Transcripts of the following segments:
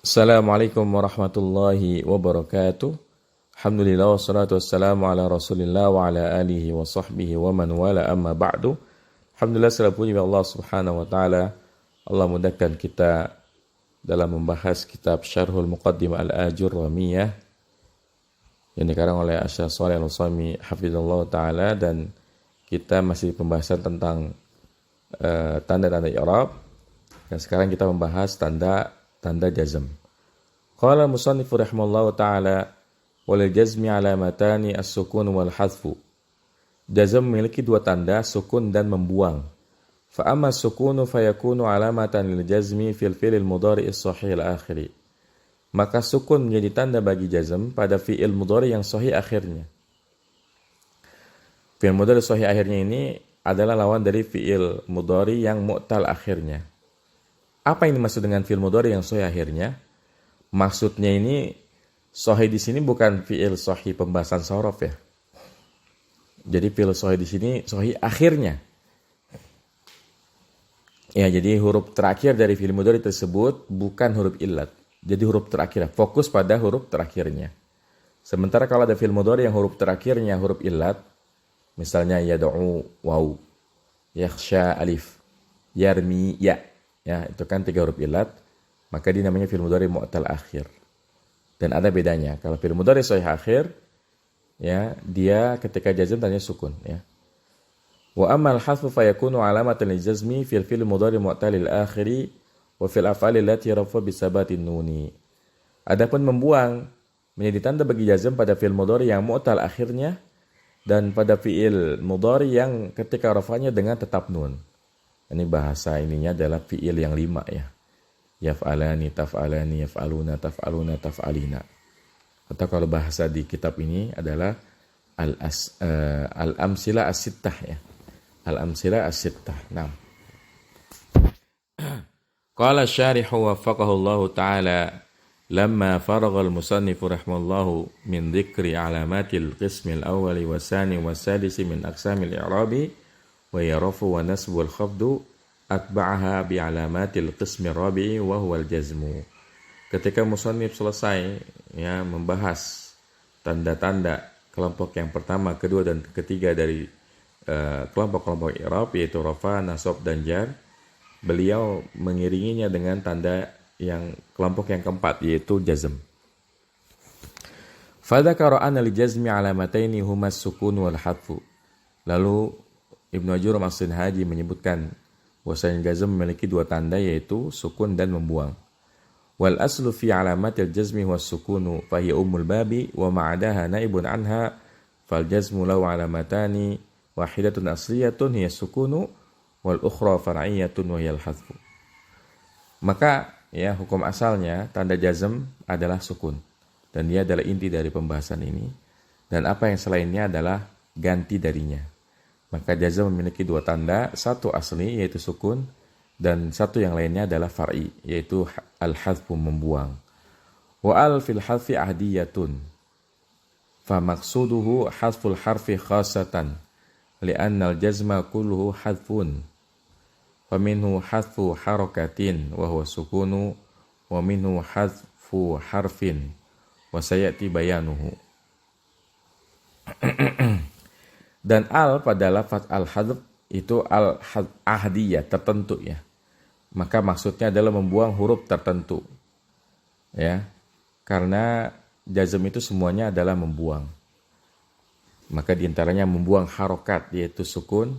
Assalamualaikum warahmatullahi wabarakatuh. Alhamdulillah wassalatu wassalamu ala Rasulillah wa ala alihi wa sahbihi wa man wala amma ba'du. Alhamdulillah segala puji bagi Allah Subhanahu wa taala. Allah mudahkan kita dalam membahas kitab Syarhul Muqaddimah Al-Ajurramiyah yang dikarang oleh Asy-Syaikh Shalih Al-Utsaimin hafizallahu taala, dan kita masih pembahasan tentang tanda-tanda i'rab, dan sekarang kita membahas tanda jazm. Qala al-musannif rahimallahu ta'ala wal jazmi alamatani as-sukun wal hadfu. Jazm memiliki dua tanda, sukun dan membuang. Fa amma as-sukunu fayakunu alamatan lil jazmi fil fi'il mudhari' as-sahih al-akhiri. Maka sukun menjadi tanda bagi jazm pada fi'il mudhari' yang sahih akhirnya. Fi'il mudhari' sahih akhirnya ini adalah lawan dari fi'il mudhari' yang mu'tal akhirnya. Apa yang dimaksud dengan fi'il mudhari yang sahih akhirnya? Maksudnya ini sahih di sini bukan fi'il sahih pembahasan sorof ya. Jadi fi'il sahih di sini sahih akhirnya. Ya, jadi huruf terakhir dari fi'il mudhari tersebut bukan huruf illat. Jadi huruf terakhir, fokus pada huruf terakhirnya. Sementara kalau ada fi'il mudhari yang huruf terakhirnya huruf illat, misalnya yad'u waw, yakhsha alif, yarmi ya. Ya, itu kan 3 huruf illat, maka dia namanya fi'il mudhari mu'tal akhir. Dan ada bedanya. Kalau fi'il mudhari sahih akhir, ya, dia ketika jazm tandanya sukun, ya. Wa ammal hadfu fayakunu alamatan lil jazmi fil fi'il mudhari mu'talil akhiri wa fil af'ali allati rafa bi sabatin nuni. Adapun membuang menjadi tanda bagi jazm pada fi'il mudhari yang mu'tal akhirnya dan pada fi'il mudhari yang ketika rafanya dengan tetap nun. Ini bahasa ininya adalah fi'il yang 5 ya. Yaf'alani, taf'alani, yaf'aluna, taf'aluna, taf'alina. Atau kalau bahasa di kitab ini adalah al-amsila as-sittah ya. Al-amsila as-sittah. Nah. Qala syarihu waffaqahu Allah Ta'ala lamma faragha al-musannif rahimahullahu min dhikri alamatil qismil awwali wasani wasadisi min aqsamil i'rabi wa yarafu wa nasbu wal khafdu atba'aha bi alamatil qismi rabi'i wa huwa al-jazmu. Ketika musannif selesai ya membahas tanda-tanda kelompok yang pertama, kedua dan ketiga dari kelompok-kelompok i'rab yaitu rafa, nasab dan jar, beliau mengiringinya dengan tanda yang kelompok yang keempat yaitu jazm. Fadzakara anna li-jazmi alamataini huma as-sukun wal hadfu. Lalu Ibnu Ajurum As-Sinhaji menyebutkan bahwasanya jazm memiliki dua tanda yaitu sukun dan membuang. Wal aslu fi alamatil jazmi was sukunu fa hiya ummul babi wa ma'adaha naibun anha fal jazmu lahu alamatani wahidatun asliyatun hiya sukunu wal ukhra far'iyatun wa hiya al-hadfu. Maka ya hukum asalnya tanda jazm adalah sukun dan dia adalah inti dari pembahasan ini, dan apa yang selainnya adalah ganti darinya. Maka jazm memiliki dua tanda, satu asli yaitu sukun dan satu yang lainnya adalah far'i yaitu al-hadfu membuang. Wa al fil hadfi ahdiyatun fa maqsuduhu hadful harfi khassatan li'anna al-jazma kulluhu hadfun fa minhu hadfu harakatin wa huwa sukunu wa minhu hadfu harfin wa sayati bayanuhu. Dan al pada lafaz al-hadf itu al-ahdiyah, tertentu ya. Maka maksudnya adalah membuang huruf tertentu. Ya. Karena jazm itu semuanya adalah membuang. Maka diantaranya membuang harokat yaitu sukun,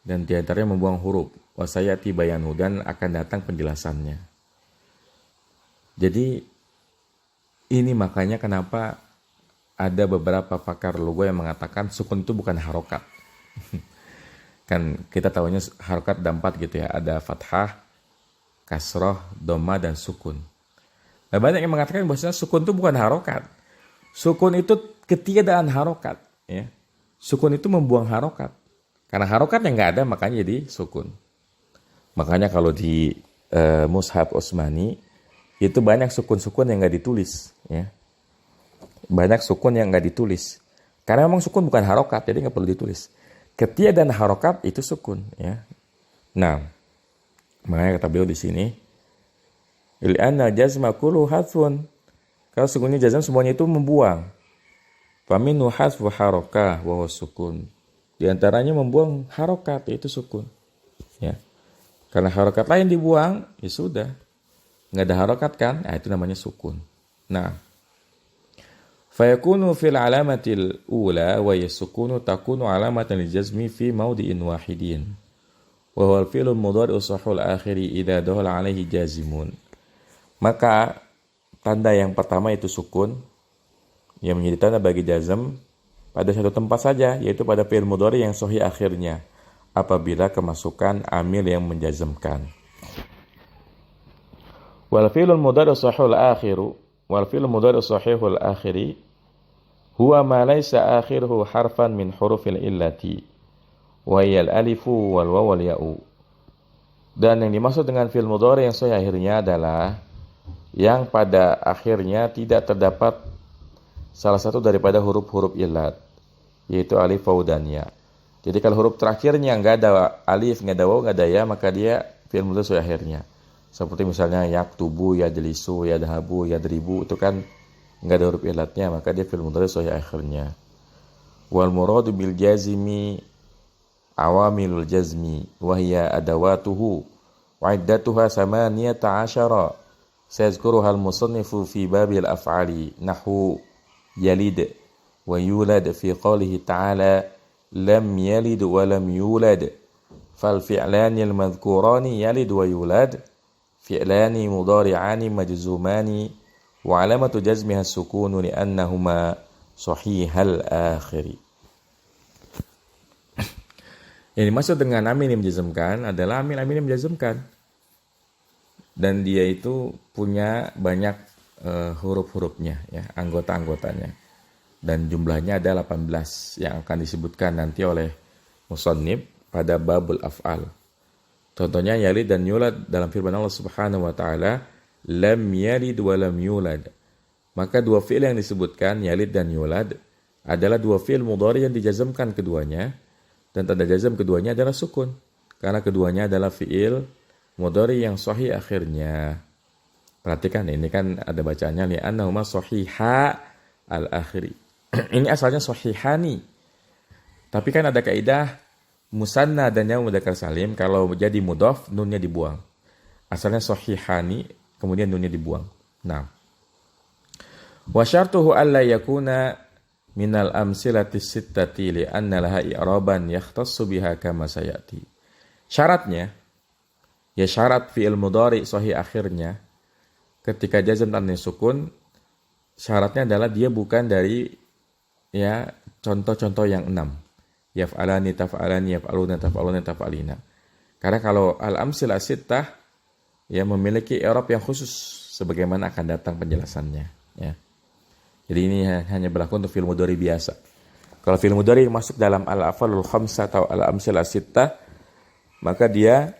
dan diantaranya membuang huruf. Wasayati bayanu, dan akan datang penjelasannya. Jadi ini makanya kenapa ada beberapa pakar lugha yang mengatakan sukun itu bukan harokat. Kan kita tahunya harokat ada 4 gitu ya. Ada fathah, kasroh, dhamma, dan sukun. Nah, banyak yang mengatakan bahwasanya sukun itu bukan harokat. Sukun itu ketiadaan harokat. Ya. Sukun itu membuang harokat. Karena harokat yang nggak ada makanya jadi sukun. Makanya kalau di Mushaf Utsmani itu banyak sukun-sukun yang nggak ditulis. Ya. Banyak sukun yang nggak ditulis. Karena memang sukun bukan harokat, jadi nggak perlu ditulis. Ketiadaan harokat itu sukun, ya. Nah, makanya kata beliau di sini, Li'anna jazma kullu hadfun. Kalau sungguhnya jazm semuanya itu membuang. Faminu hasfu harakah wa huwa sukun. Di antaranya membuang harokat, yaitu sukun. Ya. Karena harokat lain dibuang, ya sudah. Nggak ada harokat kan? Nah, itu namanya sukun. Nah. Fayakunu fil alamatil ula wa yasukunu takunu alamatan jazmi fi mawdi'in wahidin. Wa huwa al-fi'lul mudhari'u sahul akhiri idza dakhala alaihi jazimun. Maka tanda yang pertama itu sukun yang menjadi tanda bagi jazm pada satu tempat saja, yaitu pada fi'il mudhari yang sahih akhirnya apabila kemasukan amil yang menjazmkan. Wal fi'lul mudhari sahihul akhiru wal fi'lul mudhari sahihul akhiri huwa ma laysa akhiruhu harfan min hurufil illati wa yal alifu wal waw wal ya'u. Dan yang dimaksud dengan fi'il mudhari yang sahih akhirnya adalah yang pada akhirnya tidak terdapat salah satu daripada huruf-huruf illat, yaitu alif, waw, dan ya. Jadi kalau huruf terakhirnya nggak ada alif, nggak ada waw, nggak ada ya, maka dia fi'il mudhari sahih akhirnya. Seperti misalnya yaktubu, yajlisu, yadhabu, yadribu, itu kan nggak ada huruf illatnya, maka dia fi'il mudhari sahih akhirnya. Wal muradu bil jazmi awamilul jazmi wa hiya adawatuhu wa iddatuha samaniyata asyara sayazkuruha al-musannifu fi babil af'ali nahwu yalid wa yulad fi qawlihi ta'ala lam yalid wa lam yulad fal fi'lani al-madhkurani yalid wa yulad fi'lani mudari'ani majzumani wa alamatu jazmiha as-sukunu li'annahuma sahihal akhiri. Yang dimaksud dengan amin yang menjazmkan adalah amin yang menjazmkan. Dan dia itu punya banyak huruf-hurufnya, ya, anggota-anggotanya. Dan jumlahnya ada 18 yang akan disebutkan nanti oleh musannif pada babul af'al. Contohnya yalid dan yulad dalam firman Allah Subhanahu wa taala, lam yalid wa lam yulad. Maka dua fi'il yang disebutkan yalid dan yulad adalah dua fi'il mudhari yang dijazmkan keduanya. Dan tanda jazm keduanya adalah sukun. Karena keduanya adalah fi'il mudhari yang sahih akhirnya. Perhatikan, ini kan ada bacaannya li'annahuma sahiha al-akhiri. Ini asalnya sahihani. Tapi kan ada kaidah musanna dan jamu mudzakkar salim, kalau jadi mudhaf nunnya dibuang. Asalnya sahihani, kemudian nunnya dibuang. Nah. Wa syartuhu alla yakuna minal amsilati sittati li'anna laha i'raban yakhtassu biha kama sayati. Syaratnya, ya syarat fi'il mudhari sahih akhirnya ketika jazm tandanya sukun, syaratnya adalah dia bukan dari ya contoh-contoh yang 6. Yaf'alani, taf'alani, yaf'aluna, taf'aluna, taf'alina. Karena kalau al-amsilah sittah ya memiliki i'rab yang khusus sebagaimana akan datang penjelasannya, ya. Jadi ini hanya berlaku untuk fi'il mudhari biasa. Kalau fi'il mudhari masuk dalam al-af'alul khamsah atau al-amsilah sittah, maka dia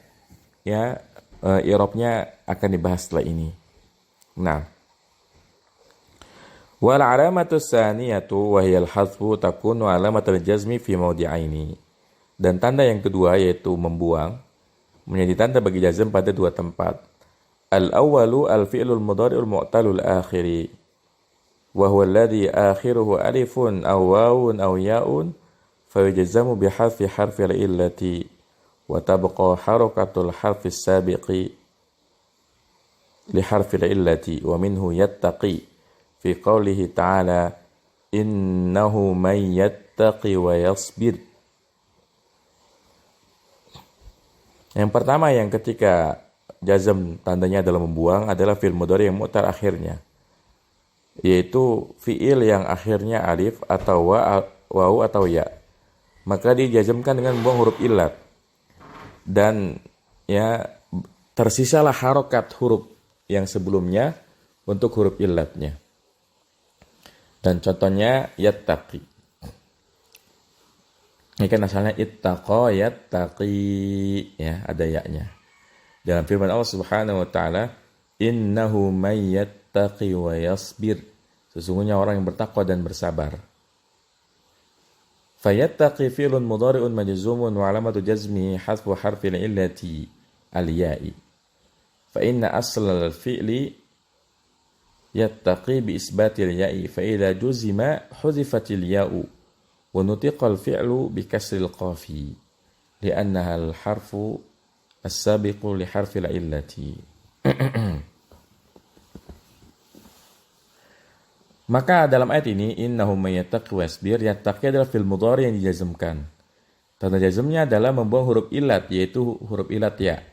ya i'rabnya akan dibahas setelah ini. Nah, wal alamatu tsaniyatu wa hiya al-hadfu takunu alamatul jazmi fi mawdi'aini. Dan tanda yang kedua yaitu membuang menjadi tanda bagi jazm pada dua tempat. Al-awwalu al-fi'lul mudhari'ul mu'talul akhiri. وهو الذي آخره ألف أو واو أو ياء فيجزم بحذف حرف العلة وتبقى حركة الحرف السابق لحرف العلة ومنه يتقي في قوله تعالى إنه من يتقي ويصبر. Yang pertama yang ketika jazm tandanya adalah membuang adalah fi'il mudhari yang mu'tal akhirnya, yaitu fi'il yang akhirnya alif atau waw atau ya. Maka dijazmkan dengan membuang huruf illat. Dan ya tersisalah harokat huruf yang sebelumnya untuk huruf illatnya. Dan contohnya yattaqi. Ini kan asalnya ittaqa yattaqi, ya, ada ya-nya. Dalam firman Allah Subhanahu wa taala, innahu may yattaqi wa yasbir. Sesungguhnya orang yang bertakwa dan bersabar. Fayattaqi fi'lun mudhari'un majzumun wa alamatu jazmihi hadfu harfil illati al-ya'i. fa inna aslal fi'li yattaqi bi isbatil ya'i fa idza juzima huzifatil ya'u wa nutiqal fi'lu bi kasril qafi li'annaha al harfu as-sabiqu li harfil illati. Maka dalam ayat ini innahum may yattaqi wasbir, yattaqi adalah fi'il mudhari yang dijazmkan. Tanda jazmnya adalah membuang huruf ilat, yaitu huruf ilat ya.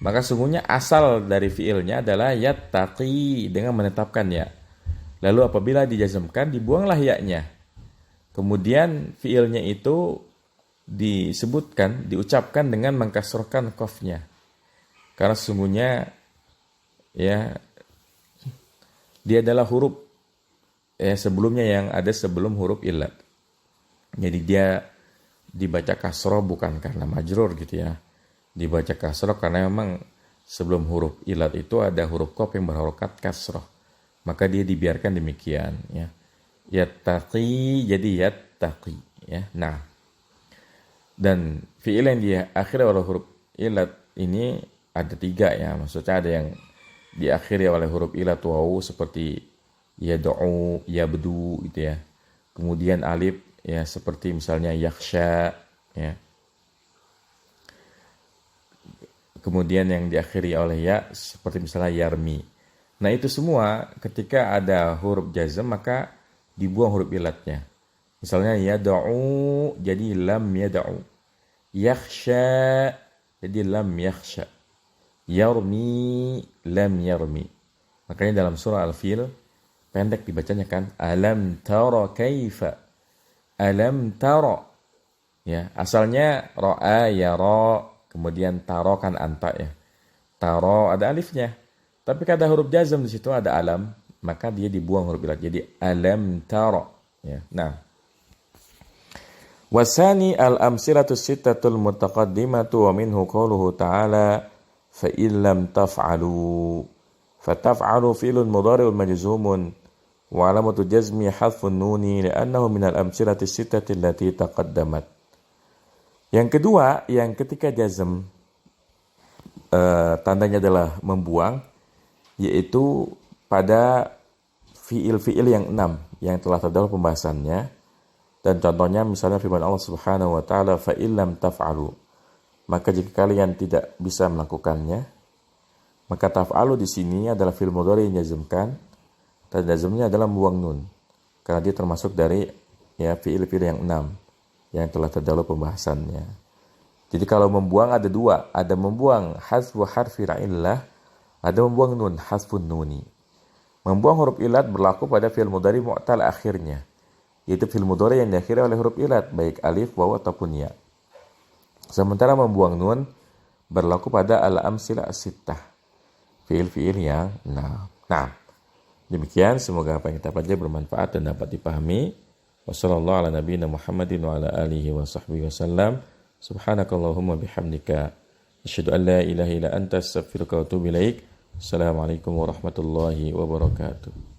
Maka sungguhnya asal dari fi'ilnya adalah yattaqi dengan menetapkan ya. Lalu apabila dijazmkan dibuanglah ya-nya. Kemudian fi'ilnya itu disebutkan, diucapkan dengan mengkasrohkan qafnya. Karena sesungguhnya ya dia adalah huruf sebelumnya yang ada sebelum huruf ilat. Jadi dia dibaca kasroh bukan karena majrur gitu ya. Dibaca kasroh karena memang sebelum huruf ilat itu ada huruf qaf yang berharokat kasroh. Maka dia dibiarkan demikian ya. Yattaqi jadi yattaqi ya. Nah, dan fi'il yang diakhiri oleh huruf ilat ini ada 3 ya. Maksudnya ada yang diakhiri oleh huruf ilat wawu seperti yad'u, yabdu gitu ya. Kemudian alif ya seperti misalnya yakhsha ya. Kemudian yang diakhiri oleh ya seperti misalnya yarmi. Nah, itu semua ketika ada huruf jazm maka dibuang huruf ilatnya. Misalnya yad'u jadi lam yad'u. Yakhsha jadi lam yakhsha. Yarmi lam yarmi. Makanya dalam surah Al-Fil pendek dibacanya kan alam tara kaifa, alam tara ya, asalnya ra'a yara, kemudian taro kan anta ya, taro ada alifnya, tapi kada huruf jazm di situ ada alam, maka dia dibuang huruf ilat jadi alam tara ya. Nah, wasani al-amsilatu sittatul mutaqaddimatu wa minhu qawluhu ta'ala fa illam taf'alu fataf'alu fi'lun mudhari'un majzumun wa alamatu jazmi hadfun nuni li'annahu minal amsilati sittati allati taqaddamat. Yang kedua, yang ketika jazm tandanya adalah membuang, yaitu pada fi'il-fi'il yang 6 yang telah terdahulu pembahasannya. Dan contohnya misalnya firman Allah Subhanahu wa taala fa illam taf'alu. Maka jika kalian tidak bisa melakukannya, maka taf'alu di sini adalah fi'il mudhari yang jazmkan. Dan jazmnya adalah membuang nun. Karena dia termasuk dari ya fi'il-fi'il yang 6 yang telah terdahulu pembahasannya. Jadi kalau membuang ada 2, ada membuang hazfu harfi illah, ada membuang nun hazfun nuni. Membuang huruf ilat berlaku pada fi'il mudhari mu'tal akhirnya, yaitu fi'il mudhari yang diakhiri oleh huruf ilat baik alif, waw ataupun ya. Sementara membuang nun berlaku pada al-amsilah as-sittah, fi'il-fi'il yang 6. Nah, demikian, semoga apa yang kita pelajari bermanfaat dan dapat dipahami. Wassallallahu ala nabiyina Muhammadin wa ala alihi wa sahbihi wasallam. Subhanakallahumma bihamdika asyhadu an la ilaha illa anta astaghfiruka wa atubu ilaik. Assalamualaikum warahmatullahi wabarakatuh.